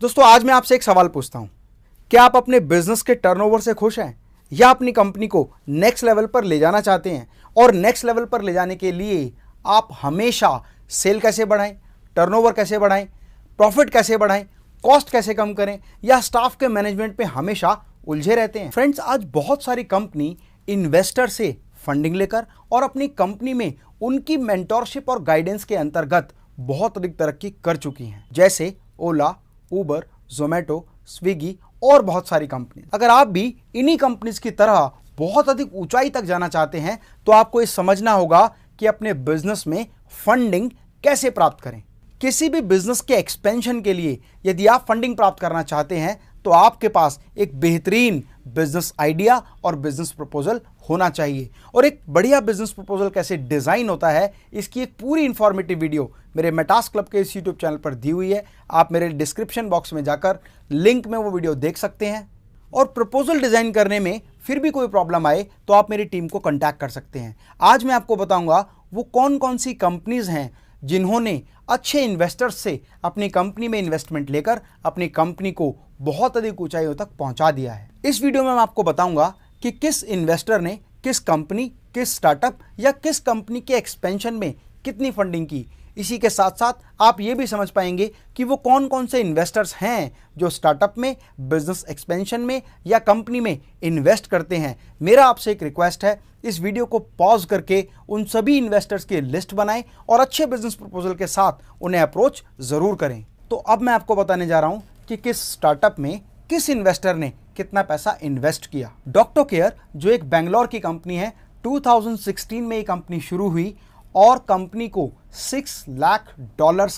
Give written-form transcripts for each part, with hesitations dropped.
दोस्तों आज मैं आपसे एक सवाल पूछता हूं, क्या आप अपने बिजनेस के टर्नओवर से खुश हैं या अपनी कंपनी को नेक्स्ट लेवल पर ले जाना चाहते हैं? और नेक्स्ट लेवल पर ले जाने के लिए आप हमेशा सेल कैसे बढ़ाएं, टर्नओवर कैसे बढ़ाएं, प्रॉफिट कैसे बढ़ाएं, कॉस्ट कैसे कम करें, या स्टाफ के मैनेजमेंट पे हमेशा उलझे रहते हैं? फ्रेंड्स, आज बहुत सारी कंपनी इन्वेस्टर से फंडिंग लेकर और अपनी कंपनी में उनकी मेंटोरशिप और गाइडेंस के अंतर्गत बहुत अधिक तरक्की कर चुकी हैं, जैसे ओला, उबर, जोमेटो, स्विगी और बहुत सारी कंपनी। अगर आप भी इन्हीं कंपनीज की तरह बहुत अधिक ऊंचाई तक जाना चाहते हैं तो आपको ये समझना होगा कि अपने बिजनेस में फंडिंग कैसे प्राप्त करें। किसी भी बिजनेस के एक्सपेंशन के लिए यदि आप फंडिंग प्राप्त करना चाहते हैं तो आपके पास एक बेहतरीन बिजनेस आइडिया और बिजनेस प्रपोजल होना चाहिए। और एक बढ़िया बिजनेस प्रपोजल कैसे डिजाइन होता है, इसकी एक पूरी इंफॉर्मेटिव वीडियो मेरे मेटास क्लब के इस यूट्यूब चैनल पर दी हुई है। आप मेरे डिस्क्रिप्शन बॉक्स में जाकर लिंक में वो वीडियो देख सकते हैं। और प्रपोजल डिजाइन करने में फिर भी कोई प्रॉब्लम आए तो आप मेरी टीम को कांटेक्ट कर सकते हैं। आज मैं आपको बताऊंगा वो कौन कौन सी कंपनीज हैं जिन्होंने अच्छे इन्वेस्टर्स से अपनी कंपनी में इन्वेस्टमेंट लेकर अपनी कंपनी को बहुत अधिक ऊंचाइयों तक पहुंचा दिया है। इस वीडियो में मैं आपको बताऊंगा कि किस इन्वेस्टर ने किस कंपनी, किस स्टार्टअप या किस कंपनी के एक्सपेंशन में कितनी फंडिंग की। इसी के साथ साथ आप ये भी समझ पाएंगे कि वो कौन कौन से इन्वेस्टर्स हैं जो स्टार्टअप में, बिजनेस एक्सपेंशन में या कंपनी में इन्वेस्ट करते हैं। मेरा आपसे एक रिक्वेस्ट है, इस वीडियो को पॉज करके उन सभी इन्वेस्टर्स की लिस्ट बनाएं और अच्छे बिजनेस प्रपोजल के साथ उन्हें अप्रोच जरूर करें। तो अब मैं आपको बताने जा रहा हूं कि किस स्टार्टअप में किस इन्वेस्टर ने कितना पैसा इन्वेस्ट किया। डॉक्टर केयर जो एक बेंगलोर की कंपनी है, 2016 में ये कंपनी शुरू हुई और कंपनी को $6 लाख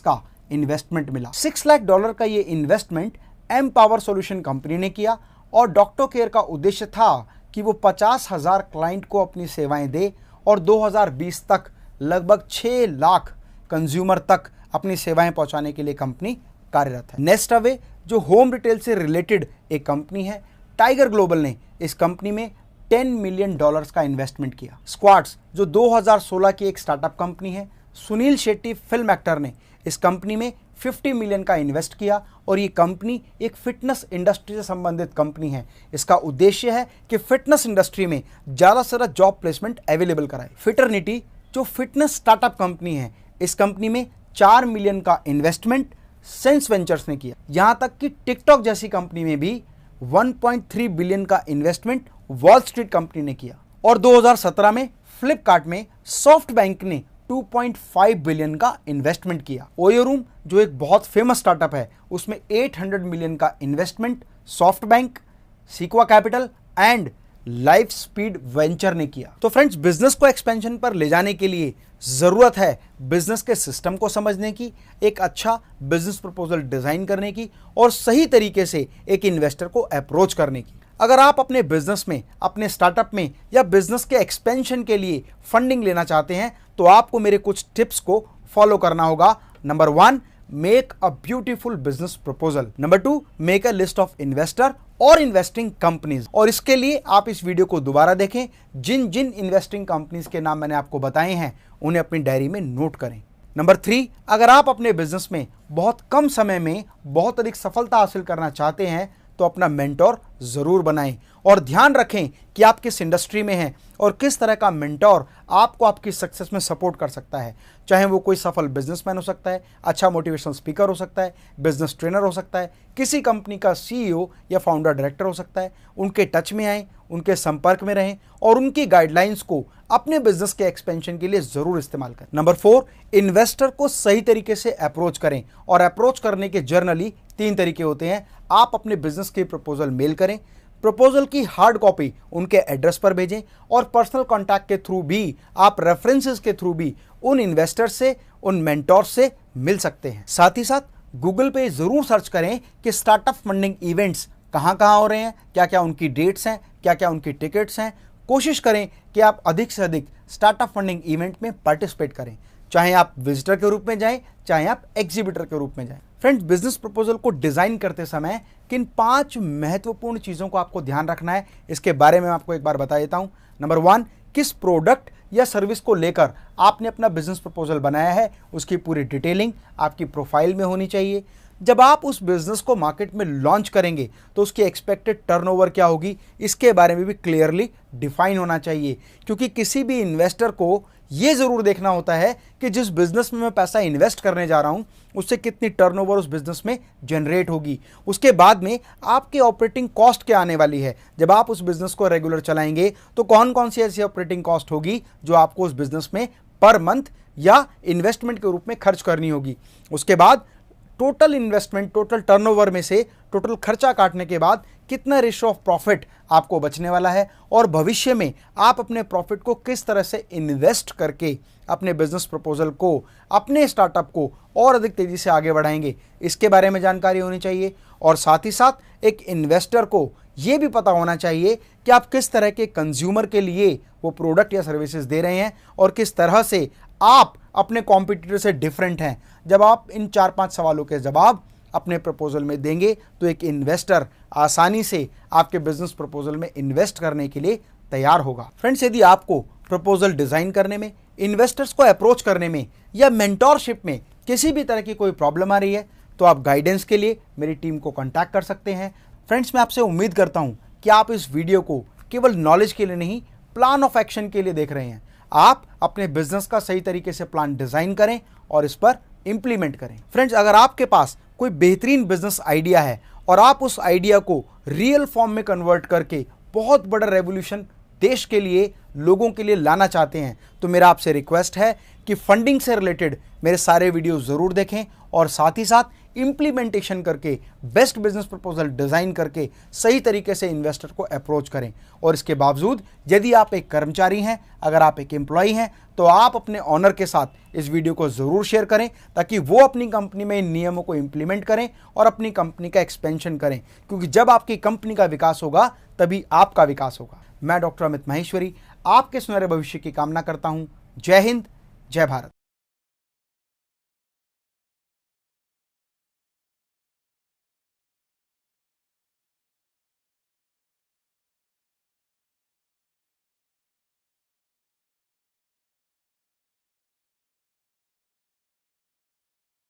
का इन्वेस्टमेंट मिला। $6 लाख का ये investment M power solution company ने किया और डॉक्टर केयर का उद्देश्य था कि वो 50,000 क्लाइंट को अपनी सेवाएं दे और 2020 तक लगभग 6 लाख कंज्यूमर तक अपनी सेवाएं पहुंचाने के लिए कंपनी कार्यरत है। नेक्स्ट अवे जो होम रिटेल से रिलेटेड एक कंपनी है, टाइगर ग्लोबल ने इस कंपनी में $10 मिलियन का इन्वेस्टमेंट किया। स्क्वाड्स जो 2016 की एक स्टार्टअप कंपनी है, सुनील शेट्टी फिल्म एक्टर ने इस कंपनी में $50 मिलियन का इन्वेस्ट किया और ये कंपनी एक फिटनेस इंडस्ट्री से संबंधित कंपनी है। इसका उद्देश्य है कि फिटनेस इंडस्ट्री में ज़्यादा से ज़्यादा जॉब प्लेसमेंट अवेलेबल कराए। फिटर्निटी जो फिटनेस स्टार्टअप कंपनी है, इस कंपनी में $4 मिलियन का इन्वेस्टमेंट सेंस वेंचर्स ने किया। यहाँ तक कि टिकटॉक जैसी कंपनी में भी 1.3 बिलियन का इन्वेस्टमेंट वॉल स्ट्रीट कंपनी ने किया। और 2017 में फ्लिपकार्ट में सॉफ्ट बैंक ने 2.5 बिलियन का इन्वेस्टमेंट किया। ओयो रूम जो एक बहुत फेमस स्टार्टअप है, उसमें 800 मिलियन का investment SoftBank, Sequoia Capital and Lightspeed venture ने किया। तो फ्रेंड्स, बिजनेस को एक्सपेंशन पर ले जाने के लिए जरूरत है बिजनेस के सिस्टम को समझने की, एक अच्छा बिजनेस प्रपोजल डिजाइन करने की और सही तरीके से एक इन्वेस्टर को अप्रोच करने की। अगर आप अपने बिजनेस में, अपने स्टार्टअप में या बिजनेस के एक्सपेंशन के लिए फंडिंग लेना चाहते हैं तो आपको मेरे कुछ टिप्स को फॉलो करना होगा। Number 1, make a beautiful business proposal. Number 2, make a list of investor और इन्वेस्टिंग कंपनीज। और इसके लिए आप इस वीडियो को दोबारा देखें, जिन जिन इन्वेस्टिंग कंपनीज के नाम मैंने आपको बताए हैं उन्हें अपनी डायरी में नोट करें। नंबर 3, अगर आप अपने बिजनेस में बहुत कम समय में बहुत अधिक सफलता हासिल करना चाहते हैं तो अपना मेंटोर जरूर बनाएं और ध्यान रखें कि आप किस इंडस्ट्री में हैं और किस तरह का मेंटोर आपको आपकी सक्सेस में सपोर्ट कर सकता है। चाहे वो कोई सफल बिजनेसमैन हो सकता है, अच्छा मोटिवेशनल स्पीकर हो सकता है, बिजनेस ट्रेनर हो सकता है, किसी कंपनी का CEO या फाउंडर डायरेक्टर हो सकता है। उनके टच में आएं, उनके संपर्क में रहें और उनकी गाइडलाइंस को अपने बिजनेस के एक्सपेंशन के लिए जरूर इस्तेमाल करें। नंबर 4, इन्वेस्टर को सही तरीके से अप्रोच करें और अप्रोच करने के जर्नली 3 तरीके होते हैं। आप अपने बिजनेस की प्रपोजल मेल करें, प्रपोजल की हार्ड कॉपी उनके एड्रेस पर भेजें और पर्सनल कॉन्टैक्ट के थ्रू भी, आप रेफरेंसेस के थ्रू भी उन इन्वेस्टर से, उन मेंटोर से मिल सकते हैं। साथ ही साथ गूगल पे जरूर सर्च करें कि स्टार्टअप फंडिंग इवेंट्स कहाँ कहाँ हो रहे हैं, क्या क्या उनकी डेट्स हैं, क्या क्या उनकी टिकट्स हैं। कोशिश करें कि आप अधिक से अधिक स्टार्टअप फंडिंग इवेंट में पार्टिसिपेट करें, चाहे आप विजिटर के रूप में जाएं, चाहे आप एग्जीबिटर के रूप में जाएं। फ्रेंड्स, बिजनेस प्रपोजल को डिजाइन करते समय किन 5 महत्वपूर्ण चीजों को आपको ध्यान रखना है, इसके बारे में आपको एक बार बता देता हूं। नंबर 1, किस प्रोडक्ट या सर्विस को लेकर आपने अपना बिजनेस प्रपोजल बनाया है उसकी पूरी डिटेलिंग आपकी प्रोफाइल में होनी चाहिए। जब आप उस बिजनेस को मार्केट में लॉन्च करेंगे तो उसकी एक्सपेक्टेड टर्नओवर क्या होगी, इसके बारे में भी क्लियरली डिफाइन होना चाहिए। क्योंकि किसी भी इन्वेस्टर को ये ज़रूर देखना होता है कि जिस बिजनेस में मैं पैसा इन्वेस्ट करने जा रहा हूँ उससे कितनी टर्नओवर उस बिजनेस में जनरेट होगी। उसके बाद में आपकी ऑपरेटिंग कॉस्ट क्या आने वाली है। जब आप उस बिजनेस को रेगुलर चलाएंगे तो कौन कौन सी ऐसी ऑपरेटिंग कॉस्ट होगी जो आपको उस बिजनेस में पर मंथ या इन्वेस्टमेंट के रूप में खर्च करनी होगी। उसके बाद टोटल इन्वेस्टमेंट, टोटल टर्नओवर में से टोटल खर्चा काटने के बाद कितना रेशियो ऑफ प्रॉफिट आपको बचने वाला है और भविष्य में आप अपने प्रॉफिट को किस तरह से इन्वेस्ट करके अपने बिजनेस प्रपोजल को, अपने स्टार्टअप को और अधिक तेजी से आगे बढ़ाएंगे, इसके बारे में जानकारी होनी चाहिए। और साथ ही साथ एक इन्वेस्टर को ये भी पता होना चाहिए कि आप किस तरह के कंज्यूमर के लिए वो प्रोडक्ट या सर्विसेज दे रहे हैं और किस तरह से आप अपने कॉम्पिटिटर से डिफरेंट हैं। जब आप इन 4-5 सवालों के जवाब अपने प्रपोजल में देंगे तो एक इन्वेस्टर आसानी से आपके बिजनेस प्रपोजल में इन्वेस्ट करने के लिए तैयार होगा। फ्रेंड्स, यदि आपको प्रपोजल डिज़ाइन करने में, इन्वेस्टर्स को अप्रोच करने में या मेंटोरशिप में किसी भी तरह की कोई प्रॉब्लम आ रही है तो आप गाइडेंस के लिए मेरी टीम को कॉन्टैक्ट कर सकते हैं। फ्रेंड्स, मैं आपसे उम्मीद करता हूं कि आप इस वीडियो को केवल नॉलेज के लिए नहीं, प्लान ऑफ एक्शन के लिए देख रहे हैं। आप अपने बिजनेस का सही तरीके से प्लान डिज़ाइन करें और इस पर इंप्लीमेंट करें। फ्रेंड्स, अगर आपके पास कोई बेहतरीन बिजनेस आइडिया है और आप उस आइडिया को रियल फॉर्म में कन्वर्ट करके बहुत बड़ा रेवोल्यूशन देश के लिए, लोगों के लिए लाना चाहते हैं तो मेरा आपसे रिक्वेस्ट है कि फंडिंग से रिलेटेड मेरे सारे वीडियो ज़रूर देखें और साथ ही साथ इम्प्लीमेंटेशन करके बेस्ट बिजनेस प्रपोजल डिज़ाइन करके सही तरीके से इन्वेस्टर को अप्रोच करें। और इसके बावजूद यदि आप एक कर्मचारी हैं, अगर आप एक एम्प्लॉई हैं तो आप अपने ऑनर के साथ इस वीडियो को ज़रूर शेयर करें ताकि वो अपनी कंपनी में इन नियमों को इम्प्लीमेंट करें और अपनी कंपनी का एक्सपेंशन करें। क्योंकि जब आपकी कंपनी का विकास होगा तभी आपका विकास होगा। मैं डॉक्टर अमित माहेश्वरी आपके सुनहरे भविष्य की कामना करता हूँ। जय हिंद, जय भारत।